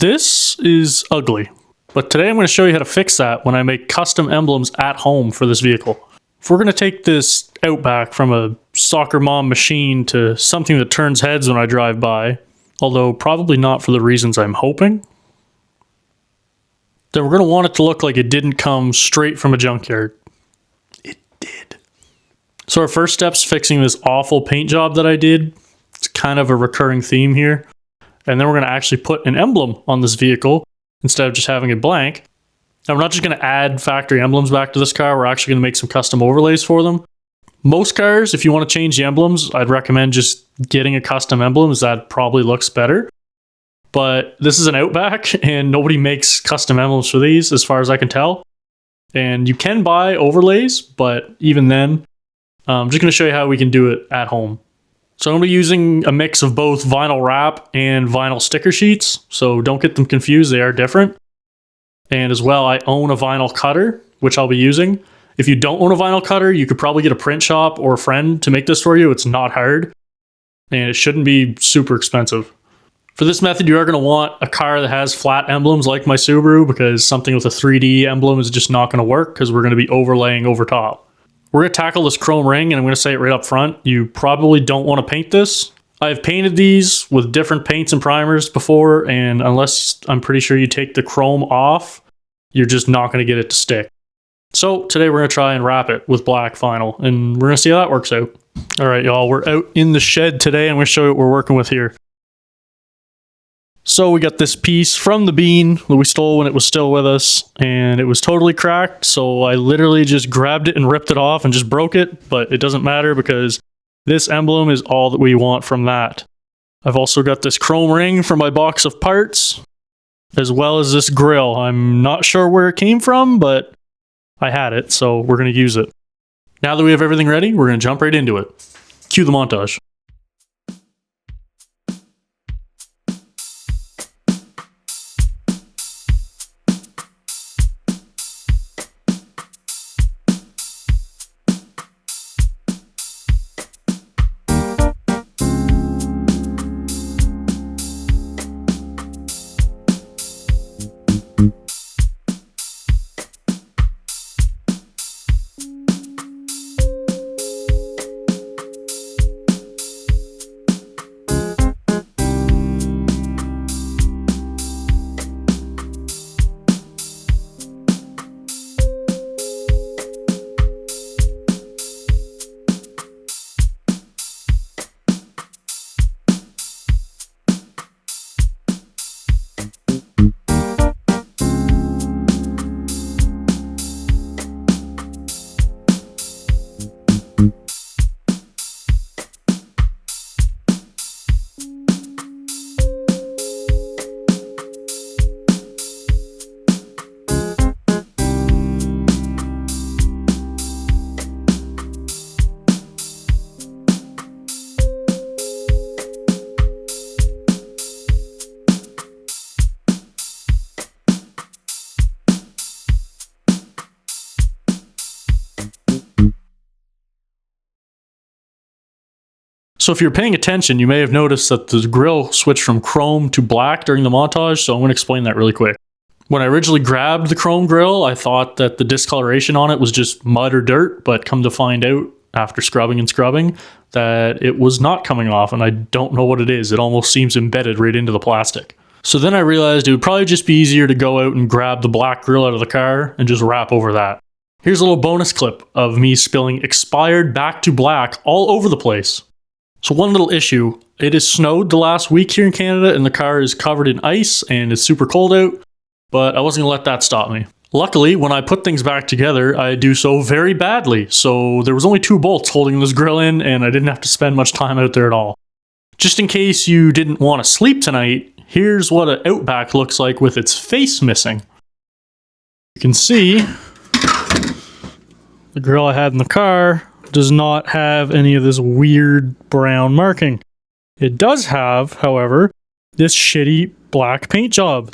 This is ugly, but today I'm going to show you how to fix that when I make custom emblems at home for this vehicle. If we're going to take this Outback from a soccer mom machine to something that turns heads when I drive by, although probably not for the reasons I'm hoping, then we're going to want it to look like it didn't come straight from a junkyard. It did. So our first step's fixing this awful paint job that I did. It's kind of a recurring theme here. And then we're going to actually put an emblem on this vehicle instead of just having it blank. Now, we're not just going to add factory emblems back to this car. We're actually going to make some custom overlays for them. Most cars, if you want to change the emblems, I'd recommend just getting a custom emblem, as that probably looks better. But this is an Outback, and nobody makes custom emblems for these, as far as I can tell. And you can buy overlays, but even then, I'm just going to show you how we can do it at home. So I'm going to be using a mix of both vinyl wrap and vinyl sticker sheets, so don't get them confused, they are different. And as well, I own a vinyl cutter, which I'll be using. If you don't own a vinyl cutter, you could probably get a print shop or a friend to make this for you. It's not hard, and it shouldn't be super expensive. For this method, you are going to want a car that has flat emblems like my Subaru, because something with a 3D emblem is just not going to work, because we're going to be overlaying over top. We're going to tackle this chrome ring, and I'm going to say it right up front. You probably don't want to paint this. I've painted these with different paints and primers before, and unless I'm pretty sure you take the chrome off, you're just not going to get it to stick. So today we're going to try and wrap it with black vinyl, and we're going to see how that works out. All right, y'all, we're out in the shed today. I'm going to show you what we're working with here. So we got this piece from the bean that we stole when it was still with us, and it was totally cracked, so I literally just grabbed it and ripped it off and just broke it, but it doesn't matter because this emblem is all that we want from that. I've also got this chrome ring from my box of parts, as well as this grill. I'm not sure where it came from, but I had it, so we're going to use it. Now that we have everything ready, we're going to jump right into it. Cue the montage. So if you're paying attention, you may have noticed that the grill switched from chrome to black during the montage, so I'm going to explain that really quick. When I originally grabbed the chrome grill, I thought that the discoloration on it was just mud or dirt, but come to find out, after scrubbing and scrubbing, that it was not coming off, and I don't know what it is. It almost seems embedded right into the plastic. So then I realized it would probably just be easier to go out and grab the black grill out of the car and just wrap over that. Here's a little bonus clip of me spilling expired back to black all over the place. So one little issue, it has snowed the last week here in Canada and the car is covered in ice and it's super cold out, but I wasn't going to let that stop me. Luckily, when I put things back together, I do so very badly, so there was only 2 bolts holding this grill in and I didn't have to spend much time out there at all. Just in case you didn't want to sleep tonight, here's what an Outback looks like with its face missing. You can see the grill I had in the car does not have any of this weird brown marking. It does have, however, this shitty black paint job.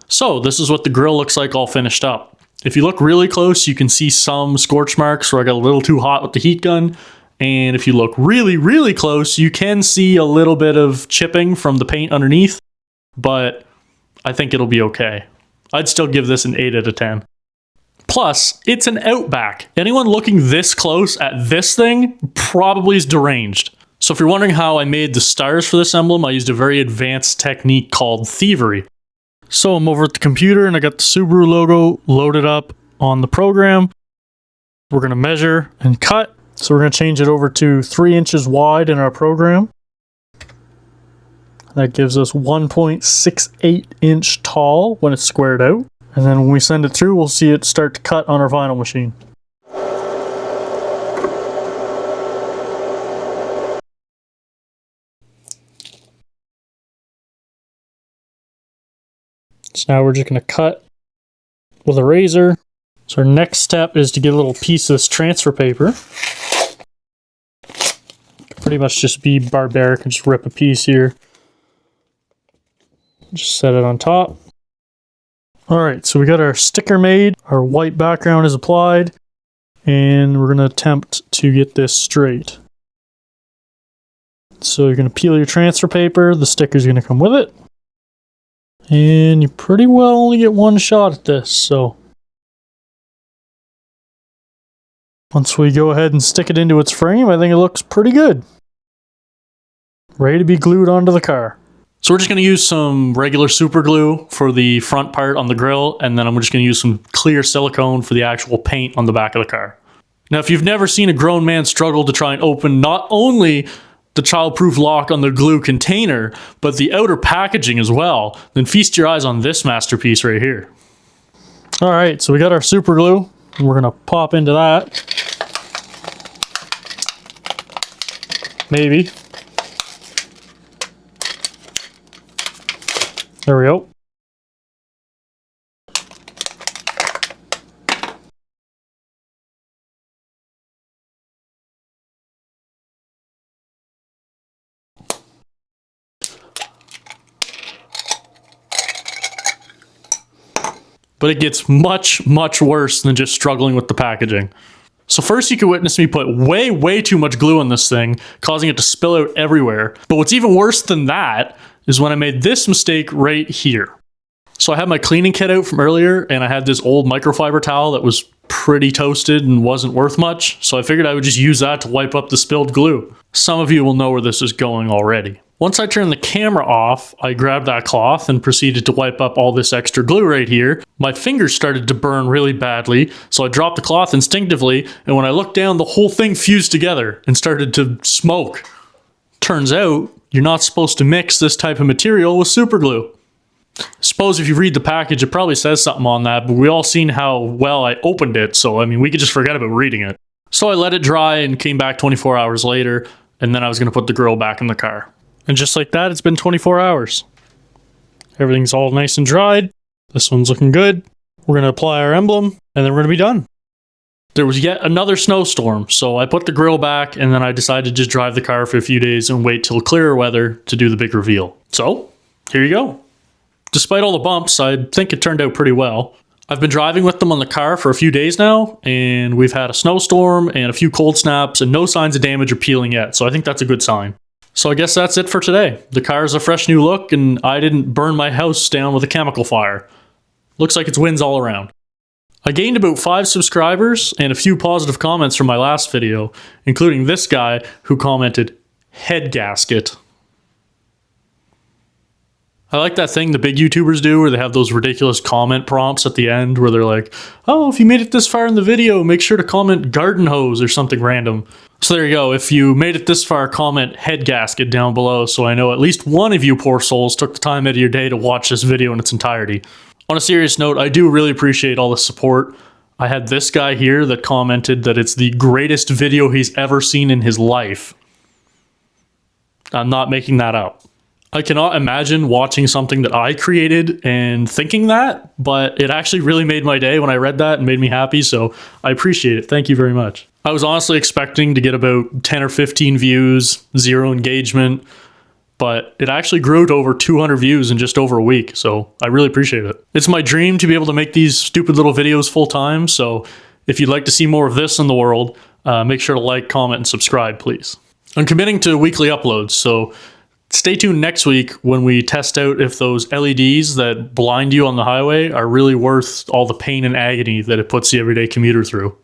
So this is what the grill looks like all finished up. If you look really close, you can see some scorch marks where I got a little too hot with the heat gun, And if you look really, really close, you can see a little bit of chipping from the paint underneath, but I think it'll be okay. I'd still give this an 8 out of 10. Plus, it's an Outback. Anyone looking this close at this thing probably is deranged. So if you're wondering how I made the stars for this emblem, I used a very advanced technique called thievery. So I'm over at the computer and I got the Subaru logo loaded up on the program. We're going to measure and cut. So we're going to change it over to 3 inches wide in our program. That gives us 1.68 inch tall when it's squared out. And then when we send it through, we'll see it start to cut on our vinyl machine. So now we're just going to cut with a razor. So our next step is to get a little piece of this transfer paper. Pretty much just be barbaric and just rip a piece here. Just set it on top. Alright, so we got our sticker made, our white background is applied, and we're going to attempt to get this straight. So you're going to peel your transfer paper, the sticker's going to come with it, and you pretty well only get one shot at this, so once we go ahead and stick it into its frame, I think it looks pretty good. Ready to be glued onto the car. So we're just going to use some regular super glue for the front part on the grille, and then I'm just going to use some clear silicone for the actual paint on the back of the car. Now, if you've never seen a grown man struggle to try and open not only the childproof lock on the glue container, but the outer packaging as well, then feast your eyes on this masterpiece right here. All right, so we got our super glue, and we're going to pop into that. Maybe. There we go. But it gets much, much worse than just struggling with the packaging. So first you can witness me put way too much glue on this thing, causing it to spill out everywhere. But what's even worse than that is when I made this mistake right here. So I had my cleaning kit out from earlier, and I had this old microfiber towel that was pretty toasted and wasn't worth much, so I figured I would just use that to wipe up the spilled glue. Some of you will know where this is going already. Once I turned the camera off, I grabbed that cloth and proceeded to wipe up all this extra glue right here. My fingers started to burn really badly, so I dropped the cloth instinctively, and when I looked down, the whole thing fused together and started to smoke. Turns out, you're not supposed to mix this type of material with super glue. Suppose if you read the package, it probably says something on that, but we all seen how well I opened it, so I mean, we could just forget about reading it. So I let it dry and came back 24 hours later, and then I was going to put the grill back in the car. And just like that, it's been 24 hours. Everything's all nice and dried. This one's looking good. We're going to apply our emblem, and then we're going to be done. There was yet another snowstorm, so I put the grill back, and then I decided to just drive the car for a few days and wait till clearer weather to do the big reveal. So, here you go. Despite all the bumps, I think it turned out pretty well. I've been driving with them on the car for a few days now, and we've had a snowstorm and a few cold snaps, and no signs of damage or peeling yet, so I think that's a good sign. So I guess that's it for today. The car is a fresh new look, and I didn't burn my house down with a chemical fire. Looks like it's wins all around. I gained about 5 subscribers and a few positive comments from my last video, including this guy who commented, "Head gasket." I like that thing the big YouTubers do where they have those ridiculous comment prompts at the end where they're like, "Oh, if you made it this far in the video, make sure to comment garden hose," or something random. So there you go. If you made it this far, comment "head gasket" down below so I know at least one of you poor souls took the time out of your day to watch this video in its entirety. On a serious note, I do really appreciate all the support. I had this guy here that commented that it's the greatest video he's ever seen in his life. I'm not making that up. I cannot imagine watching something that I created and thinking that, but it actually really made my day when I read that and made me happy, so I appreciate it. Thank you very much. I was honestly expecting to get about 10 or 15 views, 0 engagement, but it actually grew to over 200 views in just over a week, so I really appreciate it. It's my dream to be able to make these stupid little videos full time, so if you'd like to see more of this in the world, Make sure to like, comment, and subscribe, please. I'm committing to weekly uploads, so stay tuned next week when we test out if those LEDs that blind you on the highway are really worth all the pain and agony that it puts the everyday commuter through.